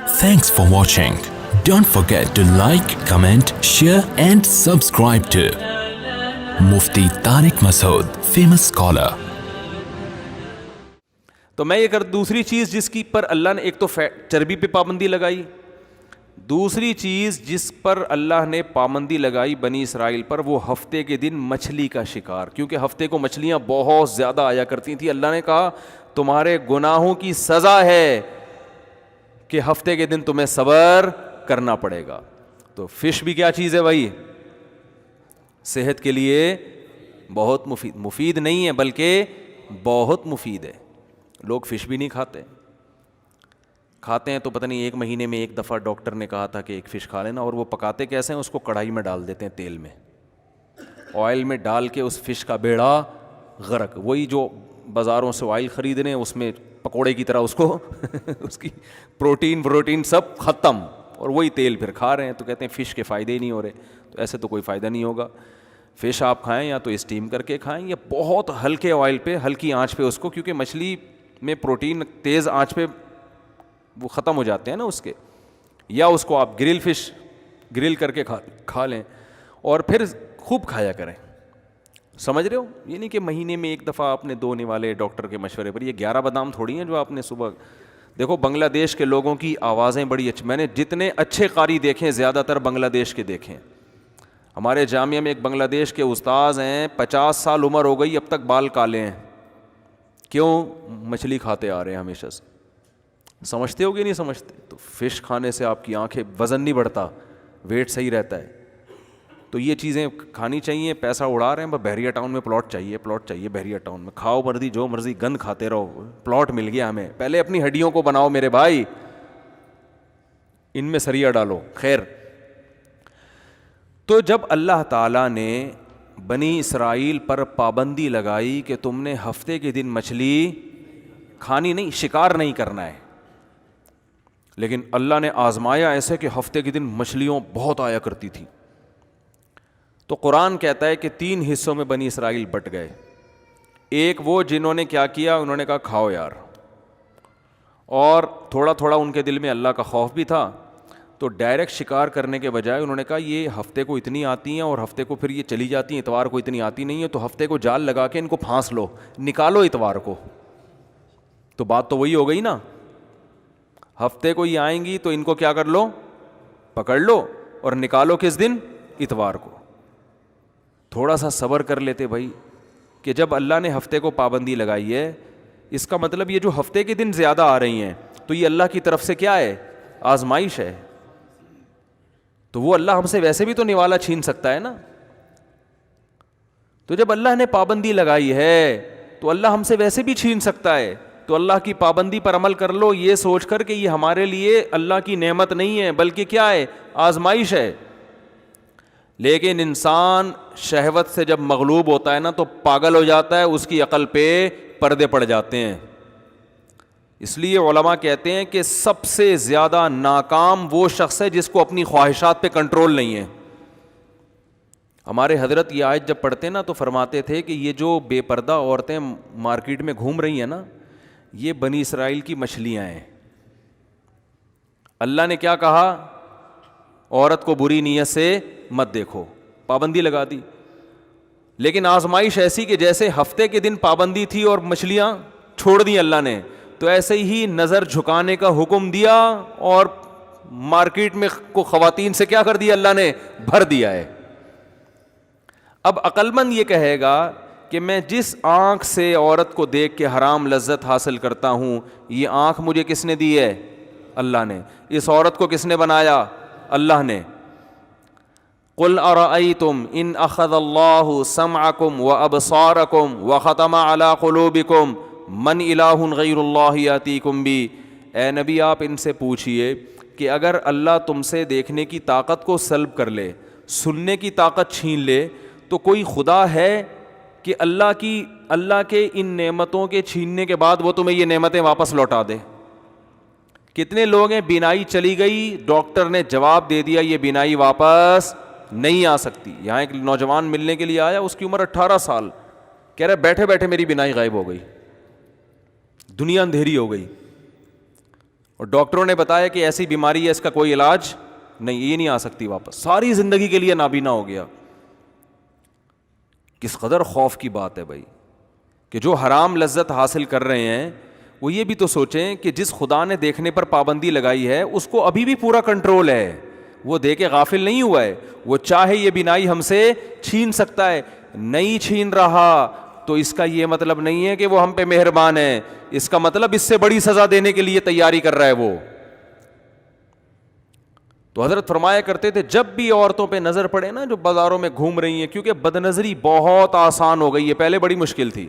Thanks for watching. Don't forget to like, comment, share and subscribe to Mufti Tariq Masood, famous scholar. تو میں یہ دوسری چیز جس کی پر اللہ نے ایک تو چربی پہ پابندی لگائی، دوسری چیز جس پر اللہ نے پابندی لگائی بنی اسرائیل پر، وہ ہفتے کے دن مچھلی کا شکار، کیونکہ ہفتے کو مچھلیاں بہت زیادہ آیا کرتی تھیں۔ اللہ نے کہا تمہارے گناہوں کی سزا ہے کہ ہفتے کے دن تمہیں صبر کرنا پڑے گا۔ تو فش بھی کیا چیز ہے بھائی؟ صحت کے لیے بہت مفید نہیں ہے بلکہ بہت مفید ہے۔ لوگ فش بھی نہیں کھاتے ہیں تو پتہ نہیں ایک مہینے میں ایک دفعہ ڈاکٹر نے کہا تھا کہ ایک فش کھا لینا، اور وہ پکاتے کیسے ہیں؟ اس کو کڑھائی میں ڈال دیتے ہیں، تیل میں آئل میں ڈال کے اس فش کا بیڑا غرق۔ وہی جو بازاروں سے آئل خریدنے اس میں پکوڑے کی طرح اس کو اس کی پروٹین سب ختم، اور وہی تیل پھر کھا رہے ہیں۔ تو کہتے ہیں فش کے فائدے ہی نہیں ہو رہے، تو ایسے تو کوئی فائدہ نہیں ہوگا۔ فش آپ کھائیں یا تو اسٹیم کر کے کھائیں یا بہت ہلکے آئل پہ، ہلکی آنچ پہ اس کو، کیونکہ مچھلی میں پروٹین تیز آنچ پہ وہ ختم ہو جاتے ہیں نا اس کے، یا اس کو آپ گرل کر کے کھا لیں اور پھر خوب کھایا کریں۔ سمجھ رہے ہو؟ یہ نہیں کہ مہینے میں ایک دفعہ آپ نے دو نوالے ڈاکٹر کے مشورے پر۔ یہ 11 بادام تھوڑی ہیں جو آپ نے صبح دیکھو۔ بنگلہ دیش کے لوگوں کی آوازیں بڑی اچھی، میں نے جتنے اچھے قاری دیکھے زیادہ تر بنگلہ دیش کے دیکھیں۔ ہمارے جامعہ میں ایک بنگلہ دیش کے استاذ ہیں، 50 سال عمر ہو گئی، اب تک بال کالے ہیں۔ کیوں؟ مچھلی کھاتے آ رہے ہیں ہمیشہ سے۔ سمجھتے ہو کہ نہیں سمجھتے؟ تو فش کھانے سے آپ کی آنکھیں، وزن نہیں بڑھتا، ویٹ صحیح رہتا ہے۔ تو یہ چیزیں کھانی چاہیے۔ پیسہ اڑا رہے ہیں، بحریہ ٹاؤن میں پلاٹ چاہیے بحریہ ٹاؤن میں، کھاؤ مرضی جو مرضی گند کھاتے رہو، پلاٹ مل گیا ہمیں۔ پہلے اپنی ہڈیوں کو بناؤ میرے بھائی، ان میں سریا ڈالو۔ خیر، تو جب اللہ تعالیٰ نے بنی اسرائیل پر پابندی لگائی کہ تم نے ہفتے کے دن مچھلی کھانی نہیں، شکار نہیں کرنا ہے، لیکن اللہ نے آزمایا ایسے کہ ہفتے کے دن مچھلیوں بہت آیا کرتی تھی، تو قرآن کہتا ہے کہ 3 حصوں میں بنی اسرائیل بٹ گئے۔ ایک وہ جنہوں نے کیا کیا، انہوں نے کہا کھاؤ یار، اور تھوڑا تھوڑا ان کے دل میں اللہ کا خوف بھی تھا، تو ڈائریکٹ شکار کرنے کے بجائے انہوں نے کہا یہ ہفتے کو اتنی آتی ہیں اور ہفتے کو پھر یہ چلی جاتی ہیں، اتوار کو اتنی آتی نہیں ہے، تو ہفتے کو جال لگا کے ان کو پھانس لو، نکالو اتوار کو۔ تو بات تو وہی ہو گئی نا، ہفتے کو ہی آئیں گی تو ان کو کیا کر لو، پکڑ لو، اور نکالو کس دن؟ اتوار کو۔ تھوڑا سا صبر کر لیتے بھائی، کہ جب اللہ نے ہفتے کو پابندی لگائی ہے، اس کا مطلب یہ جو ہفتے کے دن زیادہ آ رہی ہیں تو یہ اللہ کی طرف سے کیا ہے؟ آزمائش ہے۔ تو وہ اللہ ہم سے ویسے بھی تو نوالا چھین سکتا ہے نا۔ تو جب اللہ نے پابندی لگائی ہے تو اللہ ہم سے ویسے بھی چھین سکتا ہے، تو اللہ کی پابندی پر عمل کر لو، یہ سوچ کر کہ یہ ہمارے لیے اللہ کی نعمت نہیں ہے بلکہ کیا ہے؟ آزمائش ہے۔ لیکن انسان شہوت سے جب مغلوب ہوتا ہے نا تو پاگل ہو جاتا ہے، اس کی عقل پہ پردے پڑ جاتے ہیں۔ اس لیے علماء کہتے ہیں کہ سب سے زیادہ ناکام وہ شخص ہے جس کو اپنی خواہشات پہ کنٹرول نہیں ہے۔ ہمارے حضرت یہ آیت جب پڑھتے نا تو فرماتے تھے کہ یہ جو بے پردہ عورتیں مارکیٹ میں گھوم رہی ہیں نا، یہ بنی اسرائیل کی مچھلیاں ہیں۔ اللہ نے کیا کہا؟ عورت کو بری نیت سے مت دیکھو، پابندی لگا دی۔ لیکن آزمائش ایسی کہ جیسے ہفتے کے دن پابندی تھی اور مچھلیاں چھوڑ دی اللہ نے، تو ایسے ہی نظر جھکانے کا حکم دیا اور مارکیٹ میں کو خواتین سے کیا کر دیا اللہ نے؟ بھر دیا ہے۔ اب عقل مند یہ کہے گا کہ میں جس آنکھ سے عورت کو دیکھ کے حرام لذت حاصل کرتا ہوں، یہ آنکھ مجھے کس نے دی ہے؟ اللہ نے۔ اس عورت کو کس نے بنایا؟ اللہ نے۔ قل ارأيتم ان اخذ الله سمعكم وابصاركم وختم على قلوبكم من الہ غیر اللہ یاتیکم بی۔ اے نبی آپ ان سے پوچھئے کہ اگر اللہ تم سے دیکھنے کی طاقت کو سلب کر لے، سننے کی طاقت چھین لے، تو کوئی خدا ہے کہ اللہ کے ان نعمتوں کے چھیننے کے بعد وہ تمہیں یہ نعمتیں واپس لوٹا دے؟ کتنے لوگ ہیں بینائی چلی گئی، ڈاکٹر نے جواب دے دیا یہ بینائی واپس نہیں آ سکتی۔ یہاں ایک نوجوان ملنے کے لیے آیا، اس کی عمر 18 سال، کہہ رہے بیٹھے بیٹھے میری بینائی غائب ہو گئی، دنیا اندھیری ہو گئی۔ اور ڈاکٹروں نے بتایا کہ ایسی بیماری ہے اس کا کوئی علاج نہیں, یہ نہیں آ سکتی واپس, ساری زندگی کے لیے نابینا ہو گیا. کس قدر خوف کی بات ہے بھائی کہ جو حرام لذت حاصل کر رہے ہیں وہ یہ بھی تو سوچیں کہ جس خدا نے دیکھنے پر پابندی لگائی ہے اس کو ابھی بھی پورا کنٹرول ہے, وہ دیکھ کے غافل نہیں ہوا ہے. وہ چاہے یہ بینائی ہم سے چھین سکتا ہے, نہیں چھین رہا تو اس کا یہ مطلب نہیں ہے کہ وہ ہم پہ مہربان ہے, اس کا مطلب اس سے بڑی سزا دینے کے لیے تیاری کر رہا ہے وہ. تو حضرت فرمایا کرتے تھے جب بھی عورتوں پہ نظر پڑے نا جو بازاروں میں گھوم رہی ہیں, کیونکہ بد نظری بہت آسان ہو گئی ہے, پہلے بڑی مشکل تھی,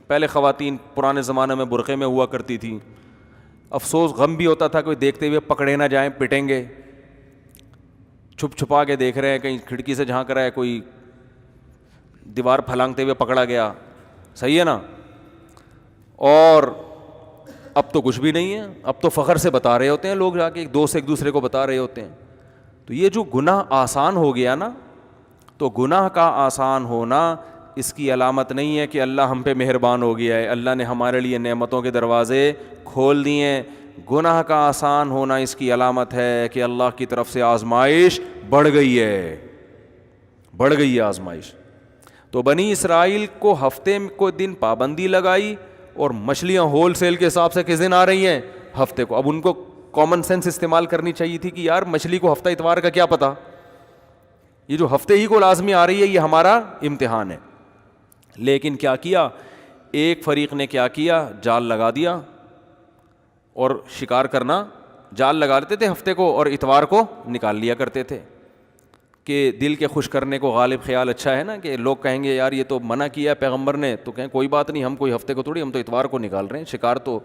پہلے خواتین پرانے زمانے میں برقعے میں ہوا کرتی تھیں, افسوس غم بھی ہوتا تھا کوئی دیکھتے ہوئے پکڑے نہ جائیں پٹیں گے, چھپ چھپا کے دیکھ رہے ہیں, کہیں کھڑکی سے جھانک رہا ہے کوئی دیوار پھلانگتے ہوئے پکڑا گیا, صحیح ہے نا. اور اب تو کچھ بھی نہیں ہے, اب تو فخر سے بتا رہے ہوتے ہیں لوگ جا کے, ایک دوست ایک دوسرے کو بتا رہے ہوتے ہیں. تو یہ جو گناہ آسان ہو گیا نا, تو گناہ کا آسان ہونا اس کی علامت نہیں ہے کہ اللہ ہم پہ مہربان ہو گیا ہے, اللہ نے ہمارے لیے نعمتوں کے دروازے کھول دیے ہیں. گناہ کا آسان ہونا اس کی علامت ہے کہ اللہ کی طرف سے آزمائش بڑھ گئی ہے, بڑھ گئی ہے آزمائش. تو بنی اسرائیل کو ہفتے کو دن پابندی لگائی, اور مچھلیاں ہول سیل کے حساب سے کس دن آ رہی ہیں, ہفتے کو. اب ان کو کامن سینس استعمال کرنی چاہیے تھی کہ یار مچھلی کو ہفتہ اتوار کا کیا پتہ, یہ جو ہفتے ہی کو لازمی آ رہی ہے یہ ہمارا امتحان ہے. لیکن کیا کیا ایک فریق نے, کیا کیا, جال لگا دیا, اور شکار کرنا, جال لگا لیتے تھے ہفتے کو اور اتوار کو نکال لیا کرتے تھے کہ دل کے خوش کرنے کو غالب خیال اچھا ہے نا, کہ لوگ کہیں گے یار یہ تو منع کیا ہے پیغمبر نے, تو کہیں کوئی بات نہیں, ہم کوئی ہفتے کو تھوڑی, ہم تو اتوار کو نکال رہے ہیں شکار. تو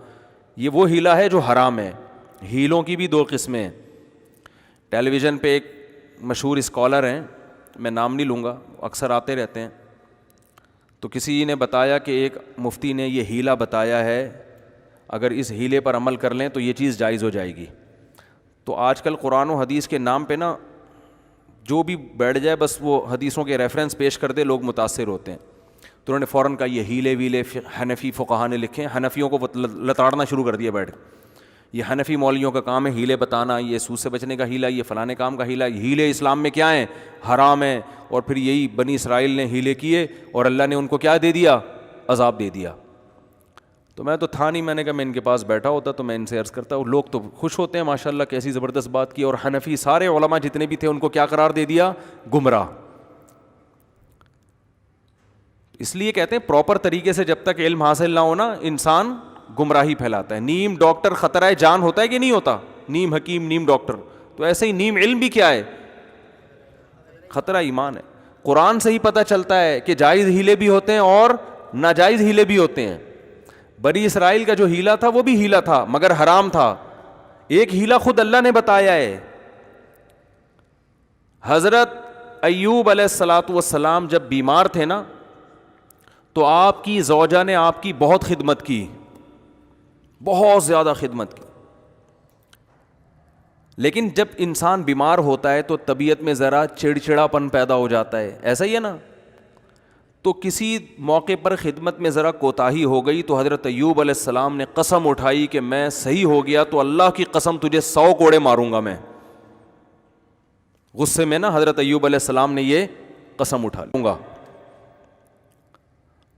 یہ وہ ہیلا ہے جو حرام ہے. ہیلوں کی بھی دو قسمیں ہیں. ٹیلی ویژن پہ ایک مشہور اسکالر ہیں, میں نام نہیں لوں گا, اکثر آتے رہتے ہیں, تو کسی نے بتایا کہ ایک مفتی نے یہ ہیلا بتایا ہے, اگر اس ہیلے پر عمل کر لیں تو یہ چیز جائز ہو جائے گی. تو آج کل قرآن و حدیث کے نام پہ نا جو بھی بیٹھ جائے بس وہ حدیثوں کے ریفرنس پیش کر دے, لوگ متاثر ہوتے ہیں. تو انہوں نے فوراً کہا یہ ہیلے ویلے حنفی فقہا نے لکھے ہیں, حنفیوں کو لتاڑنا شروع کر دیا بیٹھ, یہ حنفی مولویوں کا کام ہے ہیلے بتانا, یہ سود سے بچنے کا ہیلا, یہ فلانے کام کا ہیلا. ہیلے اسلام میں کیا ہیں, حرام ہیں. اور پھر یہی بنی اسرائیل نے ہیلے کیے اور اللہ نے ان کو کیا دے دیا, عذاب دے دیا. تو میں تو تھا نہیں, میں نے کہا میں ان کے پاس بیٹھا ہوتا تو میں ان سے عرض کرتا ہوں, لوگ تو خوش ہوتے ہیں ماشاءاللہ کیسی زبردست بات کی, اور حنفی سارے علماء جتنے بھی تھے ان کو کیا قرار دے دیا, گمراہ. اس لیے کہتے ہیں پراپر طریقے سے جب تک علم حاصل نہ ہونا انسان گمراہی پھیلاتا ہے. نیم ڈاکٹر خطرہ جان ہوتا ہے کہ نہیں ہوتا, نیم حکیم نیم ڈاکٹر, تو ایسے ہی نیم علم بھی کیا ہے, خطرہ ایمان ہے. قرآن سے ہی پتہ چلتا ہے کہ جائز ہیلے بھی ہوتے ہیں اور ناجائز ہیلے بھی ہوتے ہیں. بنی اسرائیل کا جو ہیلا تھا وہ بھی ہیلا تھا مگر حرام تھا. ایک ہیلا خود اللہ نے بتایا ہے. حضرت ایوب علیہ الصلاۃ والسلام جب بیمار تھے نا تو آپ کی زوجہ نے آپ کی بہت خدمت کی, بہت زیادہ خدمت کی. لیکن جب انسان بیمار ہوتا ہے تو طبیعت میں ذرا چڑچڑاپن پیدا ہو جاتا ہے, ایسا ہی ہے نا. تو کسی موقع پر خدمت میں ذرا کوتاہی ہو گئی تو حضرت ایوب علیہ السلام نے قسم اٹھائی کہ میں صحیح ہو گیا تو اللہ کی قسم تجھے 100 کوڑے ماروں گا میں. غصے میں نا حضرت ایوب علیہ السلام نے یہ قسم اٹھا لوں گا.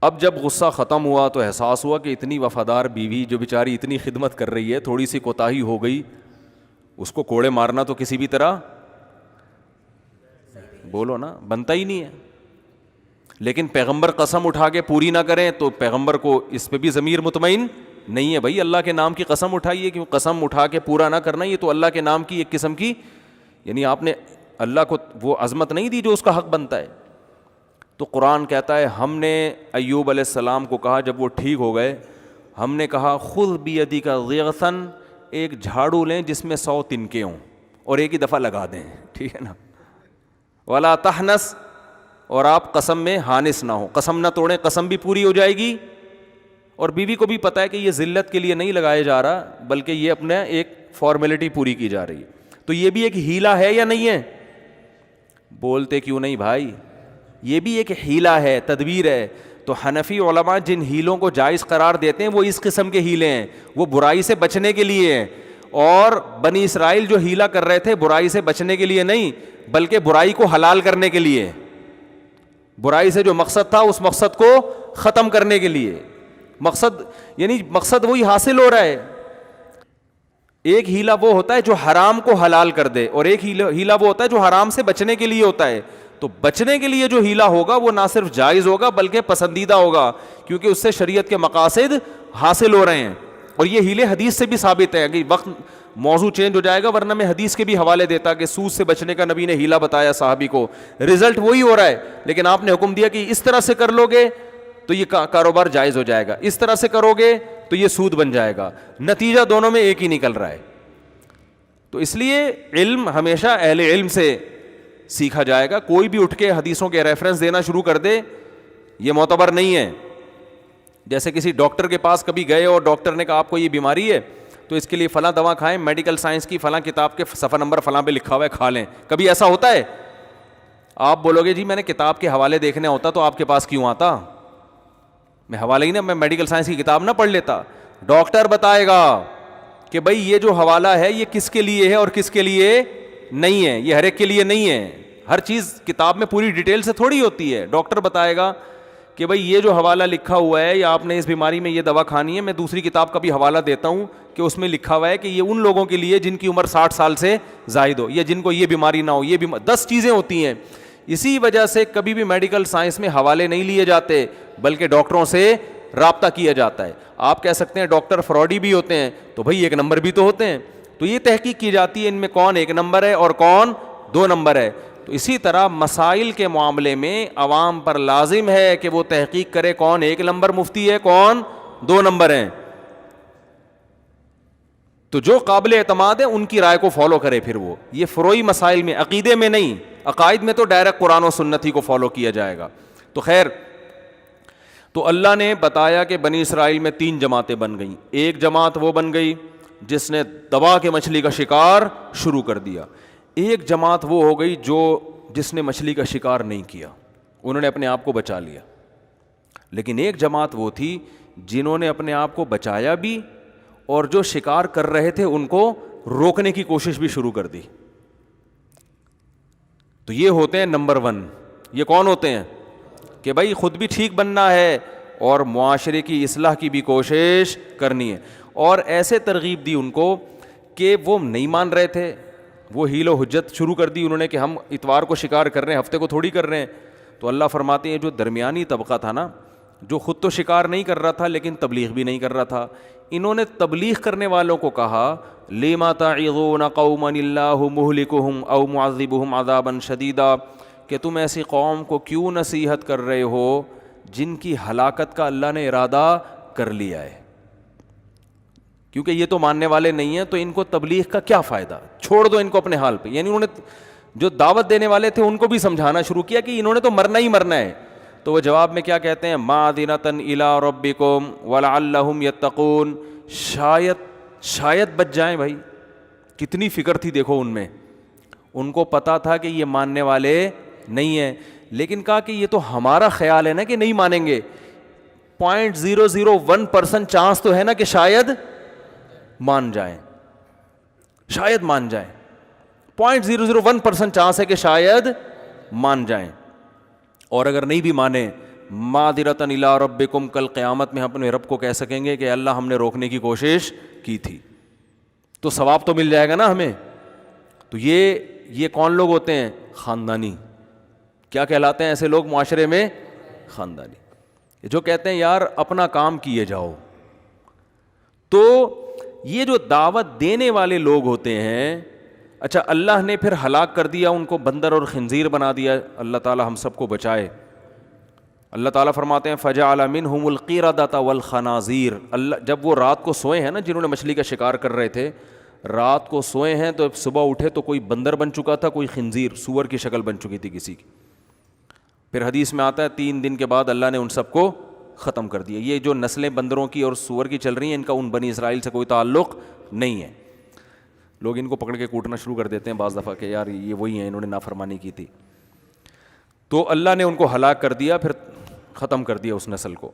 اب جب غصہ ختم ہوا تو احساس ہوا کہ اتنی وفادار بیوی جو بیچاری اتنی خدمت کر رہی ہے, تھوڑی سی کوتاہی ہو گئی, اس کو کوڑے مارنا تو کسی بھی طرح بولو نا بنتا ہی نہیں ہے. لیکن پیغمبر قسم اٹھا کے پوری نہ کریں تو پیغمبر کو اس پہ بھی ضمیر مطمئن نہیں ہے. بھائی اللہ کے نام کی قسم اٹھائیے, کہ قسم اٹھا کے پورا نہ کرنا یہ تو اللہ کے نام کی ایک قسم کی, یعنی آپ نے اللہ کو وہ عظمت نہیں دی جو اس کا حق بنتا ہے. تو قرآن کہتا ہے ہم نے ایوب علیہ السلام کو کہا جب وہ ٹھیک ہو گئے, ہم نے کہا خذ بیدک غیثاً, ایک جھاڑو لیں جس میں 100 تنکے ہوں اور ایک ہی دفعہ لگا دیں, ٹھیک ہے نا. ولا تحنس, اور آپ قسم میں حانس نہ ہو, قسم نہ توڑیں, قسم بھی پوری ہو جائے گی. اور بیوی کو بھی پتہ ہے کہ یہ ذلت کے لیے نہیں لگایا جا رہا بلکہ یہ اپنا ایک فارمیلٹی پوری کی جا رہی ہے. تو یہ بھی ایک ہیلا ہے یا نہیں ہے؟ بولتے کیوں نہیں بھائی, یہ بھی ایک ہیلا ہے, تدبیر ہے. تو حنفی علماء جن ہیلوں کو جائز قرار دیتے ہیں وہ اس قسم کے ہیلے ہیں, وہ برائی سے بچنے کے لیے ہیں. اور بنی اسرائیل جو ہیلا کر رہے تھے برائی سے بچنے کے لیے نہیں بلکہ برائی کو حلال کرنے کے لیے, برائی سے جو مقصد تھا اس مقصد کو ختم کرنے کے لیے. مقصد یعنی مقصد وہی حاصل ہو رہا ہے. ایک ہیلا وہ ہوتا ہے جو حرام کو حلال کر دے, اور ایک ہیلا وہ ہوتا ہے جو حرام سے بچنے کے لیے ہوتا ہے. تو بچنے کے لیے جو ہیلا ہوگا وہ نہ صرف جائز ہوگا بلکہ پسندیدہ ہوگا, کیونکہ اس سے شریعت کے مقاصد حاصل ہو رہے ہیں. اور یہ ہیلے حدیث سے بھی ثابت ہے. کہ وقت موضوع چینج ہو جائے گا, ورنہ میں حدیث کے بھی حوالے دیتا کہ سود سے بچنے کا نبی نے ہیلا بتایا صحابی کو, رزلٹ وہی ہو رہا ہے, لیکن آپ نے حکم دیا کہ اس طرح سے کر لو گے تو یہ کاروبار جائز ہو جائے گا, اس طرح سے کرو گے تو یہ سود بن جائے گا. نتیجہ دونوں میں ایک ہی نکل رہا ہے. تو اس لیے علم ہمیشہ اہل علم سے سیکھا جائے گا. کوئی بھی اٹھ کے حدیثوں کے ریفرنس دینا شروع کر دے یہ معتبر نہیں ہے. جیسے کسی ڈاکٹر کے پاس کبھی گئے اور ڈاکٹر نے کہا آپ کو یہ بیماری ہے تو اس کے لیے فلاں دوا کھائیں, میڈیکل سائنس کی فلاں کتاب کے صفحہ نمبر فلاں پہ لکھا ہوا ہے, کھا لیں. کبھی ایسا ہوتا ہے؟ آپ بولو گے جی میں نے کتاب کے حوالے دیکھنے ہوتا تو آپ کے پاس کیوں آتا, میں حوالے ہی میں میڈیکل سائنس کی کتاب نہ پڑھ لیتا. ڈاکٹر بتائے گا کہ بھائی یہ جو حوالہ ہے یہ کس کے لیے ہے اور کس کے لیے نہیں ہے, یہ ہر ایک کے لیے نہیں ہے. ہر چیز کتاب میں پوری ڈیٹیل سے تھوڑی ہوتی ہے. ڈاکٹر بتائے گا کہ بھائی یہ جو حوالہ لکھا ہوا ہے یا آپ نے اس بیماری میں یہ دوا کھانی ہے, میں دوسری کتاب کا بھی حوالہ دیتا ہوں کہ اس میں لکھا ہوا ہے کہ یہ ان لوگوں کے لیے جن کی عمر 60 سال سے زائد ہو یا جن کو یہ بیماری نہ ہو. یہ 10 چیزیں ہوتی ہیں. اسی وجہ سے کبھی بھی میڈیکل سائنس میں حوالے نہیں لیے جاتے بلکہ ڈاکٹروں سے رابطہ کیا جاتا ہے. آپ کہہ سکتے ہیں ڈاکٹر فراڈی بھی ہوتے ہیں, تو بھائی 1 نمبر بھی تو ہوتے ہیں. تو یہ تحقیق کی جاتی ہے ان میں کون 1 نمبر ہے اور کون 2 نمبر ہے. تو اسی طرح مسائل کے معاملے میں عوام پر لازم ہے کہ وہ تحقیق کرے کون 1 نمبر مفتی ہے کون 2 نمبر ہیں. تو جو قابل اعتماد ہے ان کی رائے کو فالو کرے. پھر وہ یہ فروعی مسائل میں, عقیدے میں نہیں. عقائد میں تو ڈائریکٹ قرآن و سنت ہی کو فالو کیا جائے گا. تو خیر, تو اللہ نے بتایا کہ بنی اسرائیل میں 3 جماعتیں بن گئیں. ایک جماعت وہ بن گئی جس نے دبا کے مچھلی کا شکار شروع کر دیا. ایک جماعت وہ ہو گئی جس نے مچھلی کا شکار نہیں کیا, انہوں نے اپنے آپ کو بچا لیا. لیکن ایک جماعت وہ تھی جنہوں نے اپنے آپ کو بچایا بھی اور جو شکار کر رہے تھے ان کو روکنے کی کوشش بھی شروع کر دی. تو یہ ہوتے ہیں نمبر 1. یہ کون ہوتے ہیں کہ بھائی خود بھی ٹھیک بننا ہے اور معاشرے کی اصلاح کی بھی کوشش کرنی ہے. اور ایسے ترغیب دی ان کو کہ وہ نہیں مان رہے تھے, وہ حیل و حجت شروع کر دی انہوں نے کہ ہم اتوار کو شکار کر رہے ہیں, ہفتے کو تھوڑی کر رہے ہیں. تو اللہ فرماتے ہیں جو درمیانی طبقہ تھا نا, جو خود تو شکار نہیں کر رہا تھا لیکن تبلیغ بھی نہیں کر رہا تھا, انہوں نے تبلیغ کرنے والوں کو کہا لما تعظون قوما اللہ مہلکہم او معذبہم عذابا شدیدا, کہ تم ایسی قوم کو کیوں نصیحت کر رہے ہو جن کی ہلاکت کا اللہ نے ارادہ کر لیا ہے. کیونکہ یہ تو ماننے والے نہیں ہیں, تو ان کو تبلیغ کا کیا فائدہ, چھوڑ دو ان کو اپنے حال پہ. یعنی انہوں نے جو دعوت دینے والے تھے ان کو بھی سمجھانا شروع کیا کہ انہوں نے تو مرنا ہی مرنا ہے. تو وہ جواب میں کیا کہتے ہیں, مَعْذِرَةً إِلَىٰ رَبِّكُمْ وَلَعَلَّهُمْ يَتَّقُونَ, شاید بچ جائیں. بھائی کتنی فکر تھی دیکھو ان میں, ان کو پتا تھا کہ یہ ماننے والے نہیں ہیں, لیکن کہا کہ یہ تو ہمارا خیال ہے نا کہ نہیں مانیں گے. 0.001% چانس تو ہے نا کہ شاید مان جائیں, شاید مان جائیں. 0.001% چانس ہے کہ شاید مان جائیں. اور اگر نہیں بھی مانے, مَعْذِرَةً إِلَىٰ رَبِّكُمْ, کل قیامت میں ہم اپنے رب کو کہہ سکیں گے کہ اللہ ہم نے روکنے کی کوشش کی تھی, تو ثواب تو مل جائے گا نا ہمیں. تو یہ کون لوگ ہوتے ہیں, خاندانی. کیا کہلاتے ہیں ایسے لوگ معاشرے میں, خاندانی, جو کہتے ہیں یار اپنا کام کیے جاؤ. تو یہ جو دعوت دینے والے لوگ ہوتے ہیں, اچھا اللہ نے پھر ہلاک کر دیا ان کو, بندر اور خنزیر بنا دیا. اللہ تعالی ہم سب کو بچائے. اللہ تعالیٰ فرماتے ہیں فَجَعَلَ مِنْهُمُ الْقِرَدَةَ وَالْخَنَازِيرَ. اللہ جب وہ رات کو سوئے ہیں نا, جنہوں نے مچھلی کا شکار کر رہے تھے, رات کو سوئے ہیں تو صبح اٹھے تو کوئی بندر بن چکا تھا, کوئی خنزیر سور کی شکل بن چکی تھی کسی کی. پھر حدیث میں آتا ہے 3 دن کے بعد اللہ نے ان سب کو ختم کر دیا. یہ جو نسلیں بندروں کی اور سور کی چل رہی ہیں, ان کا ان بنی اسرائیل سے کوئی تعلق نہیں ہے. لوگ ان کو پکڑ کے کوٹنا شروع کر دیتے ہیں بعض دفعہ کہ یار یہ وہی ہیں, انہوں نے نافرمانی کی تھی. تو اللہ نے ان کو ہلاک کر دیا, پھر ختم کر دیا اس نسل کو.